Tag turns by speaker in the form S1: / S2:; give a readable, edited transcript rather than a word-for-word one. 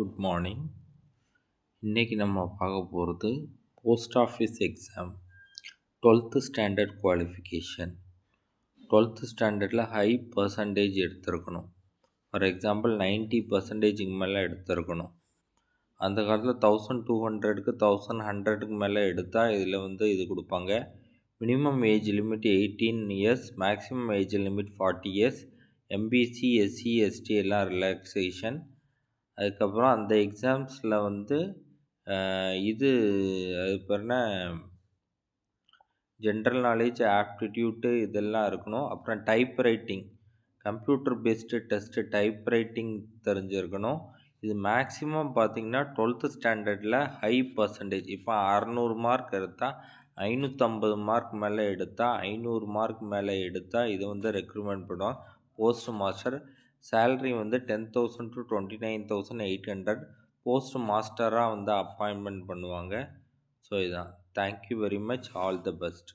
S1: Good morning. இன்றைக்கி நம்ம பார்க்க போகிறது post office exam 12th standard qualification. 12th ஸ்டாண்டர்டில் ஹை பர்சன்டேஜ் எடுத்திருக்கணும். ஃபார் எக்ஸாம்பிள் 90% மேலே எடுத்திருக்கணும். அந்த காலத்தில் 1200க்கு 1100க்கு மேலே எடுத்தால் இதில் இது கொடுப்பாங்க. Minimum age limit 18 years, maximum age limit 40 years. MBC, SC, ST எல்லாம் ரிலாக்ஸேஷன். அதுக்கப்புறம் அந்த எக்ஸாம்ஸில் அது பேர் என்ன, ஜென்ரல் நாலேஜ், ஆப்டிடியூட்டு இதெல்லாம் இருக்கணும். அப்புறம் type writing, computer based test type writing தெரிஞ்சிருக்கணும். இது மேக்ஸிமம் பார்த்திங்கன்னா 12th ஸ்டாண்டர்டில் ஹை பர்சன்டேஜ். இப்போ 600 மார்க் எடுத்தால் 550 மார்க் மேலே எடுத்தால் 500 மார்க் மேலே எடுத்தால் இது ரெக்ரூட்மெண்ட் பண்ணுவோம். Post master salary 10,000 to 29,800. Post மாஸ்டராக அப்பாயின்மெண்ட் பண்ணுவாங்க. ஸோ இதுதான். Thank you very much. All the best.